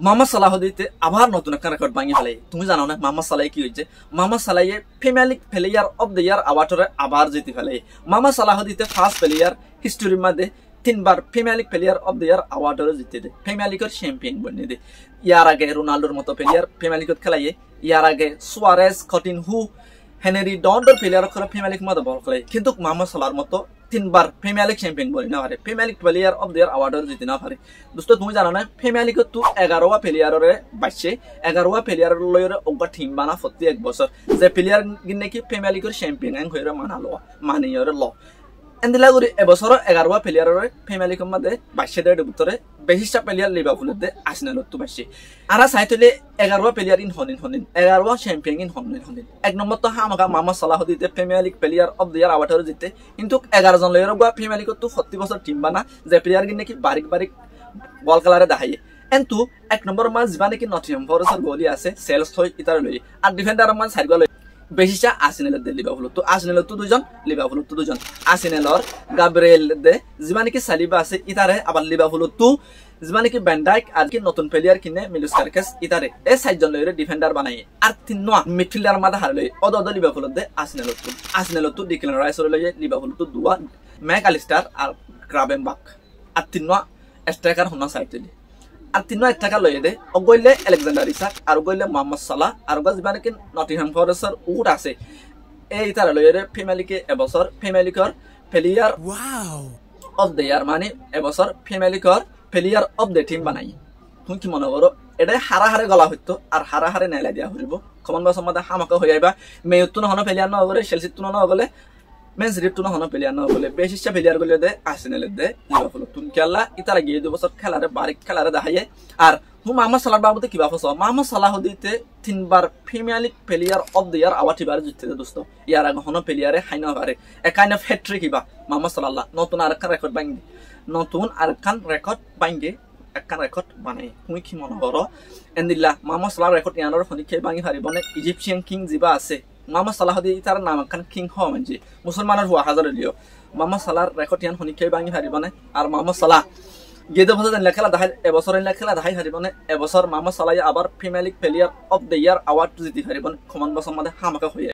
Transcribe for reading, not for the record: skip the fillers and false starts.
Muhammad Salah দিতে আবার নতুন একটা রেকর্ড ভাঙি ফেলে। তুমি জানো না মোহাম্মদ সালাহ কি হয়েছে? মোহাম্মদ সালাহে female player of the year অ্যাওয়ার্ডে আবার জিতে ফেলে। মোহাম্মদ সালাহ দিতে ফার্স্ট প্লেয়ার হিস্টোরির মধ্যে 3 বার female player of the year অ্যাওয়ার্ডে জিতে দে, ফিমেল লিগের চ্যাম্পিয়ন বনিয়ে দে। ইয়ার আগে রোনাল্ডোর মতো প্লেয়ার ফিমেল লিগত খেলাইয়ে, ইয়ার আগে সুয়ারেজ, কটিনহু, হেনরি ডন্ডর প্লেয়ার করে ফিমেল লিগ মতো বল খেলে, কিন্তু মোহাম্মদ সালাহর মতো 3 বার ফিমেল লিগ চ্যাম্পিয়ন বনি না পারে, female player of the year অ্যাওয়ার্ডে জিতে না পারে। দোস্ত তুমি জানো না ফিমেল লিগত তো 11টা প্লেয়ারের বাইছে, 11টা প্লেয়ারের লয়রে ওগা টিম বানা প্রতি এক বছর যে প্লেয়ার গিনে কি ফিমেল লিগের চ্যাম্পিয়ন হইরে মানালো মানিয়রে ল এন্দিলা করে এবছর 11টা প্লেয়ারের ফিমেল লিগের মধ্যে 22 ভিতরে বেশিটা প্লেয়ার লিভারপুলের দে আর্সেনালত তো বাইছে। আর চাইতলে 11টা প্লেয়ার ইন হনিন 11টা চ্যাম্পিয়ন ইন হনিন। এক নম্বর তো হামাকা মোহাম্মদ সালাহ দিতে premier league player of the year অ্যাওয়ার্ডে জিতে, কিন্তু 11 জন লয়ের গা প্রিমিয়ার লিগত তো 70 বছর টিম বানা যে প্লেয়ার গিনে কি বারিক বল খেলারে দেখাইয়ে। কিন্তু এক নম্বর মান যিমানে কি নটিংহাম ফৰেস্টৰ গলি আছে সেলস থই ইতার লই, আর ডিফেন্ডার মান সাইড গল বেশিটা আর্সেনালের দে লিভারপুলত তো, আর্সেনালত তো দুজন, লিভারপুলত তো দুজন। আর্সেনালর গাব্রিয়েল দে যিমানে কি সালিবা আছে ইতারে, আবার লিভারপুলত তো যিমানে কি ভ্যান ডাইক আর কি নতুন প্লেয়ার কিনে মিলুস কার্কেস ইতারে এই 4 জন লইরে ডিফেন্ডার বানাইয়ে। আর 3 মিডফিল্ডার মাথা হার লই অদ লিভারপুলত দে আর্সেনালত তো ডিক্লান রাইসর লইয়ে লিভারপুলত তো দুয়া ম্যাক আলিস্টার আর গ্রাবেনবাক। আর 3 স্ট্রাইকার হুনা সাইডলি, আর 3 স্ট্রাইকার লইয়ে দে অগইলে আলেকজান্ডার ইসাক আর অগইলে মোহাম্মদ সালাহ আর অগজ যিমানে কি নটিংহাম ফৰেস্টৰ উট আছে এই ইতাৰে লইৰে ফিমেল লিগে এবছৰ ফিমেল লিগৰ প্লেয়াৰ অফ দ্য ইয়াৰ মানে এবছৰ ফিমেল লিগৰ প্লেয়ার অফ দ্য টিম বানাই। তুমি কি মনে করো এটা হারে গলা হইতো আর হারে নাইলা দিয়া হইব? কমন বছর মধ্যে হামাকা হয়ে যাইবা মেয়তো নহনো প্লেয়ার ন হলে চেলসিত তো নহলে মেন সিটিত তো নহনো প্লেয়ার ন হলে বেশিটা প্লেয়ার গুলো দে আর্সেনালের দে লিভারপুল। তুমি খেলা ইতারা গিয়ে 2 বছর খেলারে বারিক খেলারে দেখাইয়ে। আর মোহাম্মদ সালাহ বাবুতে কিবা ফস মোহাম্মদ সালাহ দিতে 3 বার premier league player of the year award এবারে জিততে দোস্ত। ইয়ার আগে হনো প্লেয়ারে হাইনা পারে এ কাইন্ড অফ হ্যাট্রিক কিবা মোহাম্মদ সালাহ নতুন আরেকটা রেকর্ড ভাঙে একখান রেকর্ড বানাই। তুমি কি মনে করো এন্দিল্লা মোহাম্মদ সালাহ রেকর্ড ইয়ানোর হনিকে ভাঙি পারিবনে? ইজিপশিয়ান কিং যিবা আছে মোহাম্মদ সালাহ দি তার নাম একখান কিং হ মানজি মুসলমানের হুয়া হাজার লিও মোহাম্মদ সালাহর রেকর্ড ইয়ান হনিকে ভাঙি পারিবনে? আর মোহাম্মদ সালাহ গেদে বছর খেলা দেখাই এবছর খেলা দেখাই পারিবনে? এবছর মোহাম্মদ সালাহ আবার female league player of the year award জিতে পারিবনে? কমন বছর মধ্যে হামাকা হয়ে